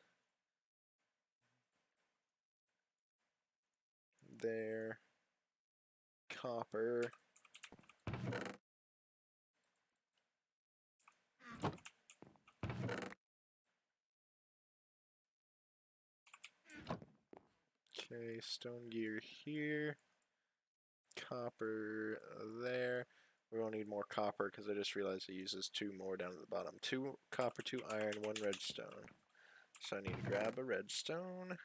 There... Copper... Okay, stone gear here. Copper there. We will need more copper because I just realized it uses 2 more down at the bottom. 2 copper, 2 iron, 1 redstone. So I need to grab a redstone.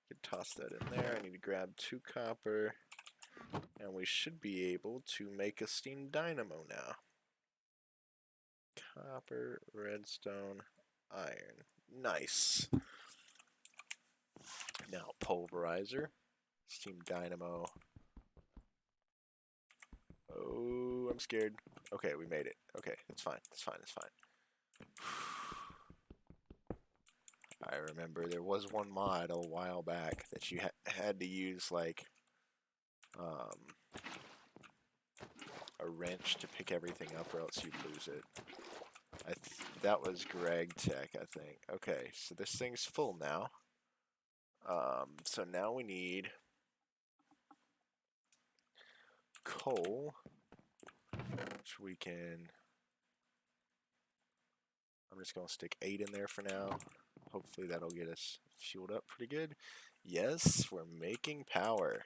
Can toss that in there. I need to grab 2 copper. And we should be able to make a steam dynamo now. Copper, redstone, iron. Nice. Now pulverizer, steam dynamo. Oh, I'm scared. Okay, we made it. Okay, it's fine. It's fine. It's fine. I remember there was one mod a while back that you had to use like a wrench to pick everything up, or else you'd lose it. That was Greg Tech, I think. Okay, so this thing's full now. So now we need coal, which we can... I'm just going to stick 8 in there for now. Hopefully that'll get us fueled up pretty good. Yes, we're making power.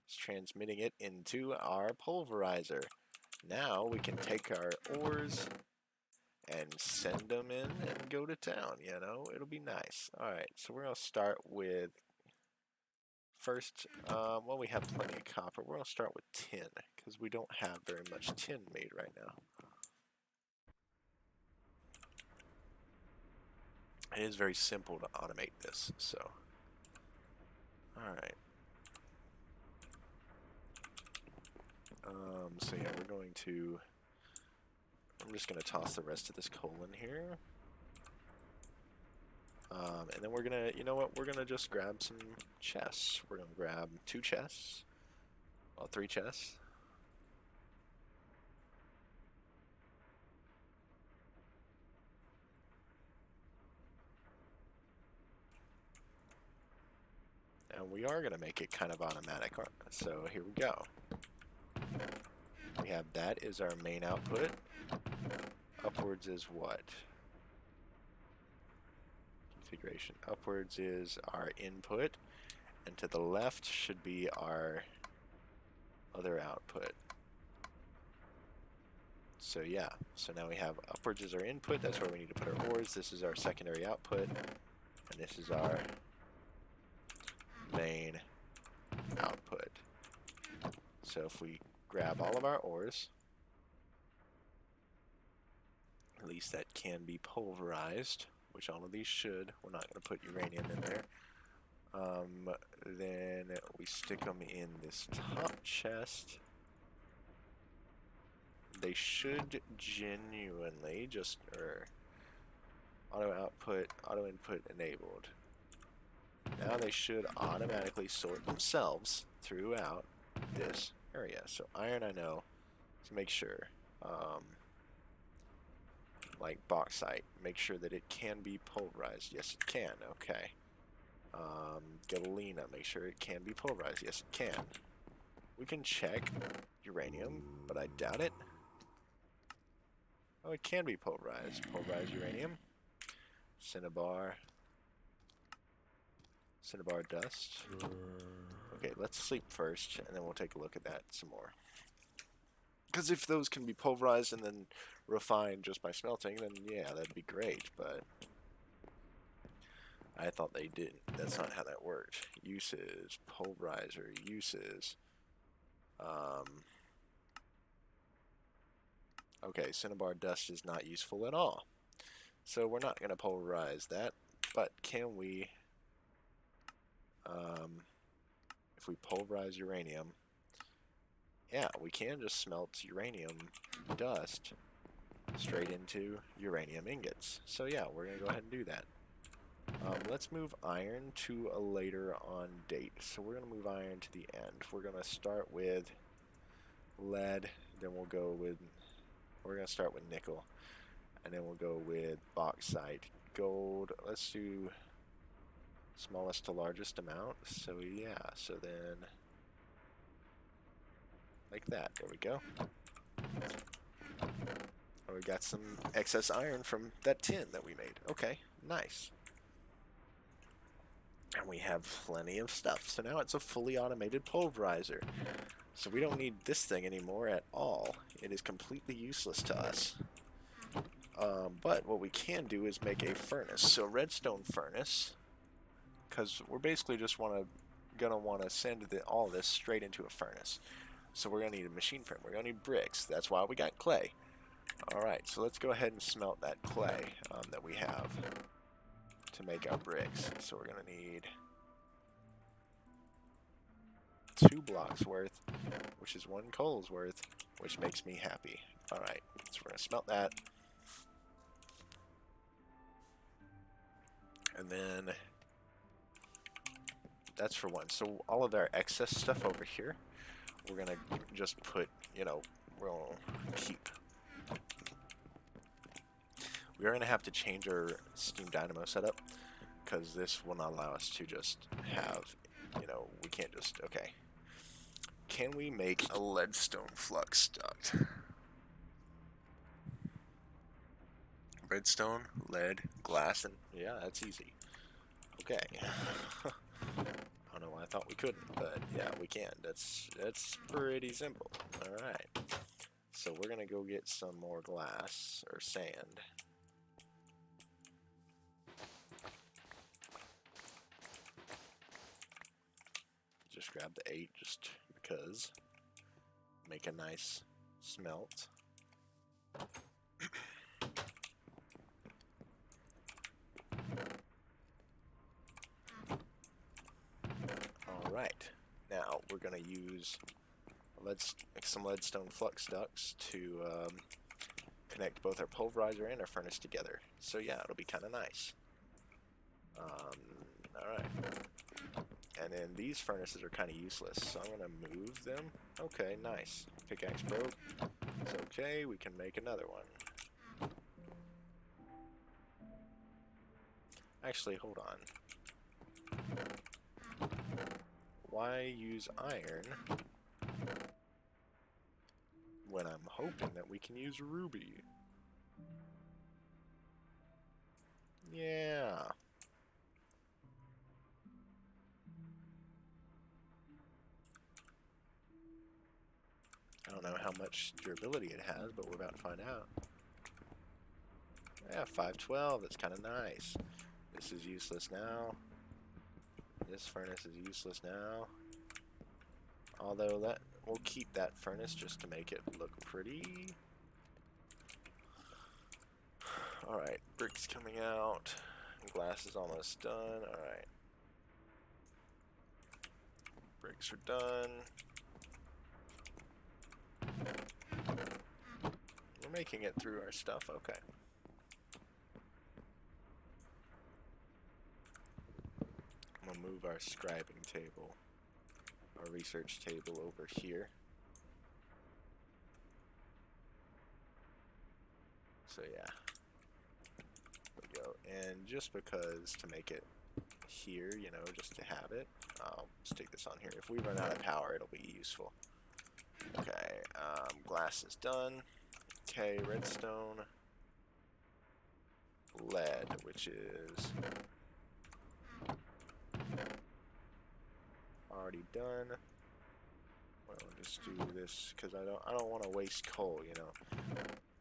It's transmitting it into our pulverizer. Now we can take our ores and send them in and go to town, you know? It'll be nice. Alright, so we're going to start with... First, well, we have plenty of copper. We're going to start with tin, because we don't have very much tin made right now. It is very simple to automate this, so... Alright. So yeah, I'm just going to toss the rest of this coal in here. And then we're going to, you know what, we're going to just grab some chests. We're going to grab 2 chests. Well, 3 chests. And we are going to make it kind of automatic. So here we go. We have that is our main output. Upwards is what? Configuration. Upwards is our input. And to the left should be our other output. So yeah, so now we have upwards is our input. That's where we need to put our ores. This is our secondary output. And this is our main output. So if we grab all of our ores, at least that can be pulverized, which all of these should. We're not going to put uranium in there. Then we stick them in this top chest. They should genuinely just, auto output, auto input enabled. Now they should automatically sort themselves throughout this area. So iron, I know, to make sure. Like bauxite, make sure that it can be pulverized. Yes, it can. Okay. Galena, make sure it can be pulverized. Yes, it can. We can check uranium, but I doubt it. Oh, it can be pulverized. Pulverized uranium. Cinnabar. Cinnabar dust. Okay, let's sleep first, and then we'll take a look at that some more. Because if those can be pulverized and then refined just by smelting, then yeah, that'd be great, but I thought they didn't. That's not how that worked. Uses, pulverizer, uses. Okay, cinnabar dust is not useful at all. So we're not going to pulverize that, but can we, if we pulverize uranium, yeah, we can just smelt uranium dust straight into uranium ingots. So yeah, we're going to go ahead and do that. Let's move iron to a later on date. So we're going to move iron to the end. We're going to start with lead, then we'll go with, we're going to start with nickel, and then we'll go with bauxite, gold. Let's do smallest to largest amount. So yeah, so then like that. There we go. And we got some excess iron from that tin that we made. Okay, nice. And we have plenty of stuff. So now it's a fully automated pulverizer. So we don't need this thing anymore at all. It is completely useless to us. But what we can do is make a furnace. So redstone furnace, because we're basically just gonna want to send all this straight into a furnace. So we're gonna need a machine frame. We're gonna need bricks. That's why we got clay. All right, so let's go ahead and smelt that clay that we have to make our bricks. So we're gonna need 2 blocks worth, which is 1 coal's worth, which makes me happy. All right, so we're gonna smelt that. And then that's for 1. So all of our excess stuff over here, we're gonna just put, you know, we'll keep. We are gonna have to change our Steam Dynamo setup because this will not allow us to just have, you know, we can't just, okay. Can we make a leadstone flux duct? Redstone, lead, glass, and yeah, that's easy. Okay. I don't know why I thought we couldn't, but yeah, we can. That's pretty simple. All right. So we're gonna go get some more glass or sand. Just grab the 8 just because. Make a nice smelt. use some leadstone flux ducts to connect both our pulverizer and our furnace together. So yeah, it'll be kind of nice. Alright. And then these furnaces are kind of useless, so I'm going to move them. Okay, nice. Pickaxe broke. It's okay, we can make another one. Actually, hold on. Why use iron when I'm hoping that we can use ruby? Yeah. I don't know how much durability it has, but we're about to find out. Yeah, 512, that's kind of nice. This is useless now. This furnace is useless now. Although we'll keep that furnace just to make it look pretty. Alright, bricks coming out. Glass is almost done. Alright. Bricks are done. We're making it through our stuff. Okay. I'm going to move our scribing table, our research table over here. So yeah. There we go. And just because to make it here, you know, just to have it, I'll stick this on here. If we run out of power, it'll be useful. Okay, glass is done. Okay, redstone. Lead, which is already done. Well, I'll just do this because I don't want to waste coal, you know.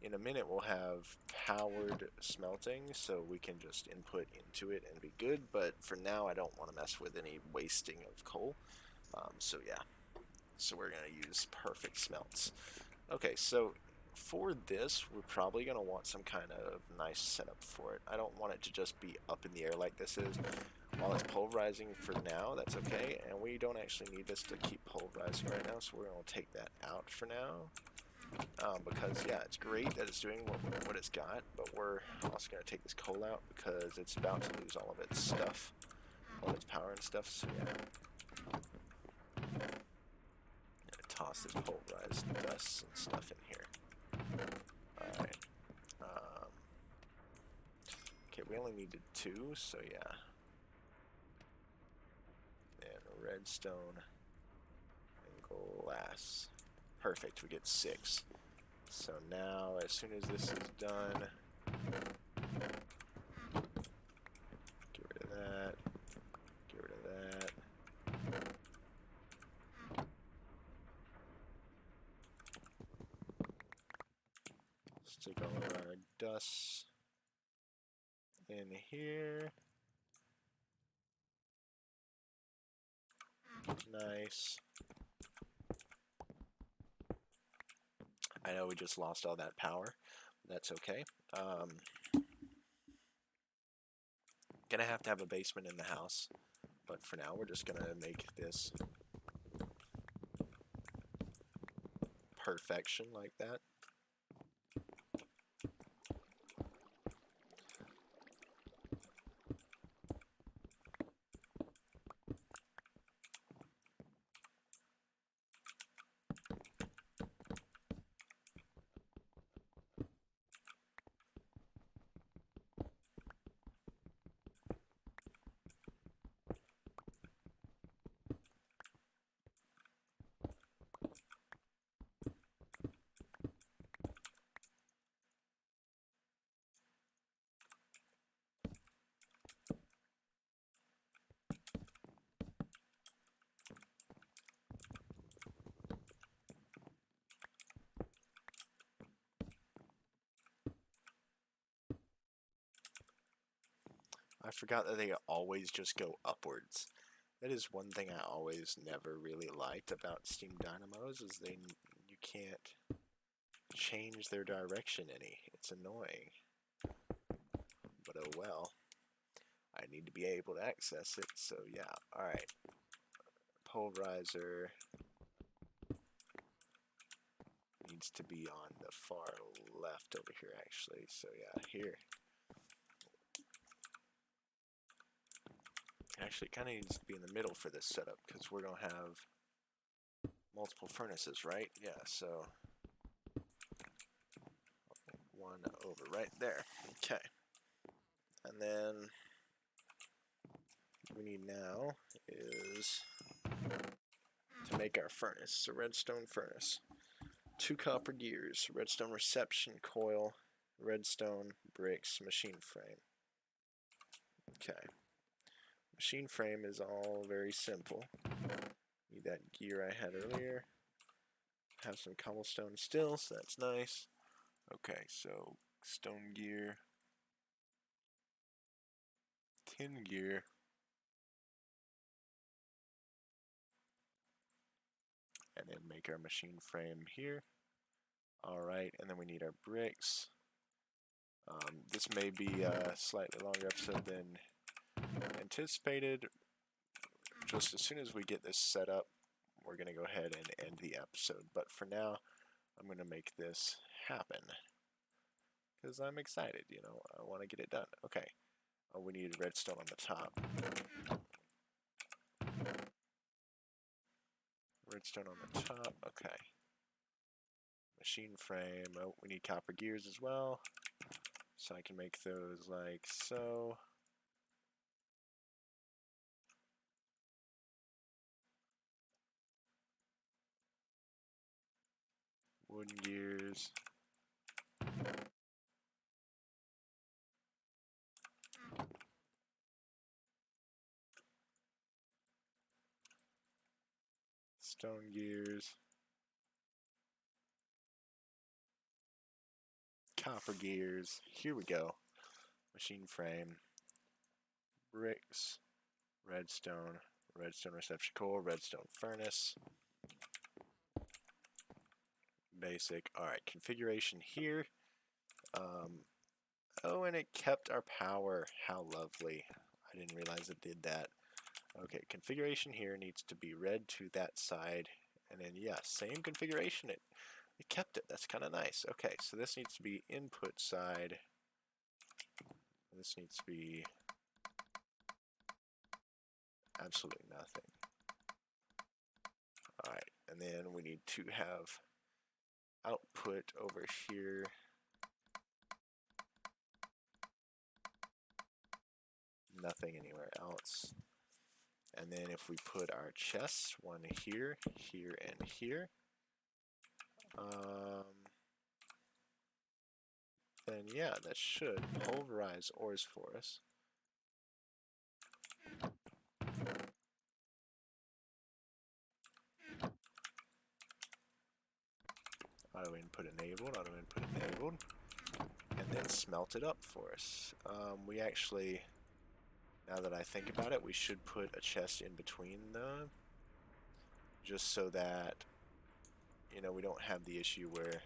In a minute we'll have powered smelting, so we can just input into it and be good, but for now I don't want to mess with any wasting of coal. So yeah. So we're going to use perfect smelts. Okay, so for this, we're probably going to want some kind of nice setup for it. I don't want it to just be up in the air like this is. While it's pulverizing for now, that's okay, and we don't actually need this to keep pulverizing right now, so we're going to take that out for now. Because, yeah, it's great that it's doing what it's got, but we're also going to take this coal out because it's about to lose all of its stuff, all of its power and stuff, so yeah. Toss this pulverized dust and stuff in here. Alright. Okay, we only needed 2, so yeah. And redstone and glass. Perfect, we get 6. So now, as soon as this is done, get rid of that, get rid of that. Stick all of our dust in here. Nice. I know we just lost all that power. That's okay. Gonna have to have a basement in the house, but for now we're just gonna make this perfection like that. I forgot that they always just go upwards. That is one thing I always never really liked about Steam Dynamos, is you can't change their direction any. It's annoying. But oh well. I need to be able to access it, so yeah. Alright. Pulverizer. needs to be on the far left over here, actually. So yeah, here. Actually, it kind of needs to be in the middle for this setup because we're going to have multiple furnaces, right? Yeah, so one over right there. Okay. And then what we need now is to make our furnace, a redstone furnace. 2 copper gears, redstone reception coil, redstone bricks, machine frame. Okay. Machine frame is all very simple. Need that gear I had earlier. Have some cobblestone still, so that's nice. Okay, so stone gear, tin gear, and then make our machine frame here. Alright, and then we need our bricks. This may be a slightly longer episode than anticipated. Just as soon as we get this set up, we're going to go ahead and end the episode. But for now, I'm going to make this happen. Because I'm excited, you know, I want to get it done. Okay, we need redstone on the top. Redstone on the top, okay. Machine frame, oh, we need copper gears as well. So I can make those like so. Wooden gears. Stone gears. Copper gears. Here we go. Machine frame. Bricks. Redstone. Redstone reception core. Redstone furnace. Basic. Alright, configuration here. Oh, and it kept our power. How lovely. I didn't realize it did that. Okay, configuration here needs to be red to that side. And then, yeah, same configuration. It kept it. That's kind of nice. Okay, so this needs to be input side. This needs to be absolutely nothing. Alright, and then we need to have output over here. Nothing anywhere else. And then if we put our chests, one here, here, and here, then yeah, that should pulverize ores for us. Auto input enabled, auto input enabled, and then smelt it up for us. We actually, now that I think about it, we should put a chest in between them, just so that, you know, we don't have the issue where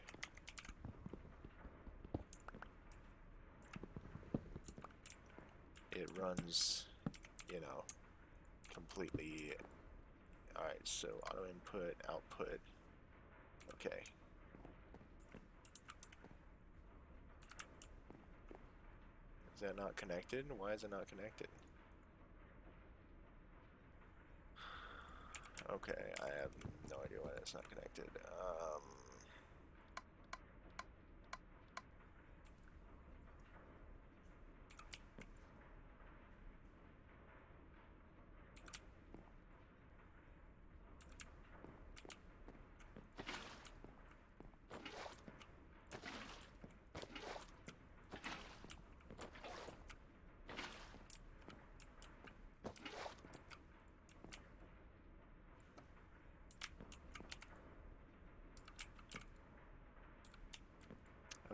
it runs, you know, completely. Alright, so auto input, output, okay. Is that not connected? Why is it not connected? Okay, I have no idea why that's not connected.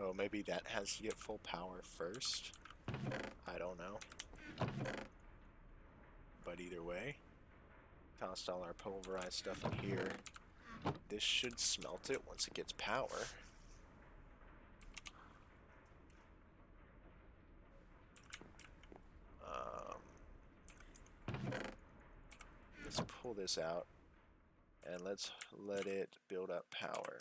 Oh, maybe that has to get full power first? I don't know. But either way, tossed all our pulverized stuff in here. This should smelt it once it gets power. Let's pull this out and let's let it build up power.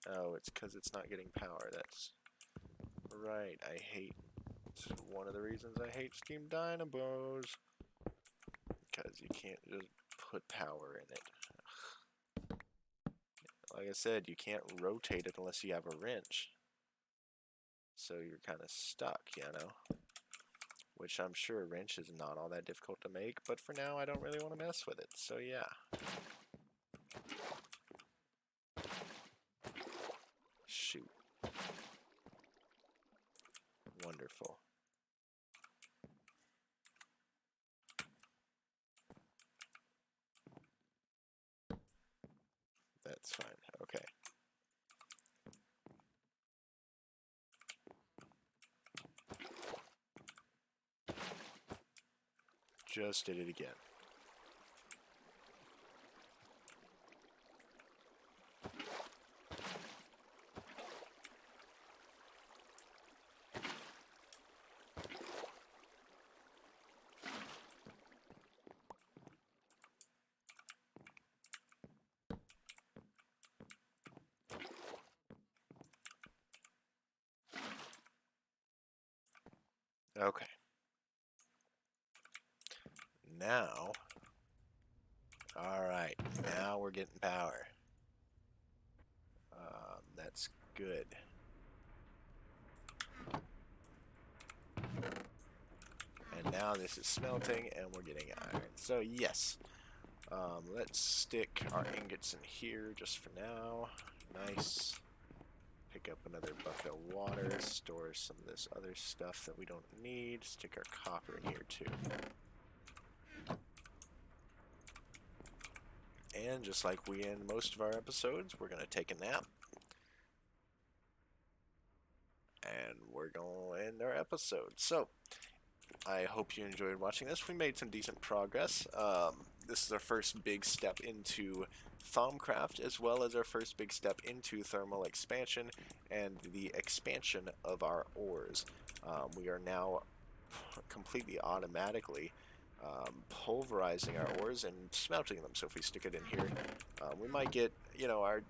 Oh, it's because it's not getting power. That's right. I hate... One of the reasons I hate Steam Dynamos. Because you can't just put power in it. Like I said, you can't rotate it unless you have a wrench. So you're kind of stuck, you know? Which I'm sure a wrench is not all that difficult to make, but for now I don't really want to mess with it, so yeah. Shoot. Wonderful. That's fine, okay. Just did it again. Okay. Now, alright, now we're getting power. That's good. And now this is smelting and we're getting iron. So yes, let's stick our ingots in here just for now. Nice. Pick up another bucket of water, store some of this other stuff that we don't need. Stick our copper in here too. And just like we end most of our episodes, we're going to take a nap. And we're going to end our episode. So, I hope you enjoyed watching this. We made some decent progress. This is our first big step into Thaumcraft, as well as our first big step into thermal expansion and the expansion of our ores. We are now completely automatically pulverizing our ores and smelting them. So if we stick it in here, we might get, you know, our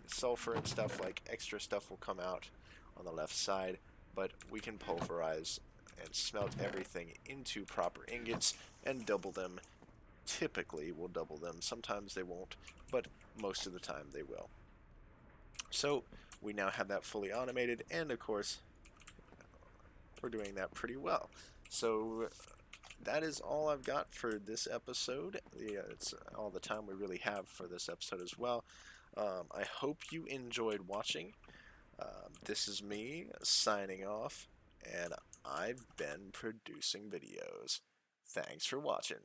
sulfur and stuff, like extra stuff will come out on the left side, but we can pulverize and smelt everything into proper ingots and double them. Typically we'll double them, sometimes they won't, but most of the time they will. So we now have that fully automated, and of course we're doing that pretty well. So that is all I've got for this episode. It's all the time we really have for this episode as well. I hope you enjoyed watching. This is me signing off, and I've been producing videos. Thanks for watching.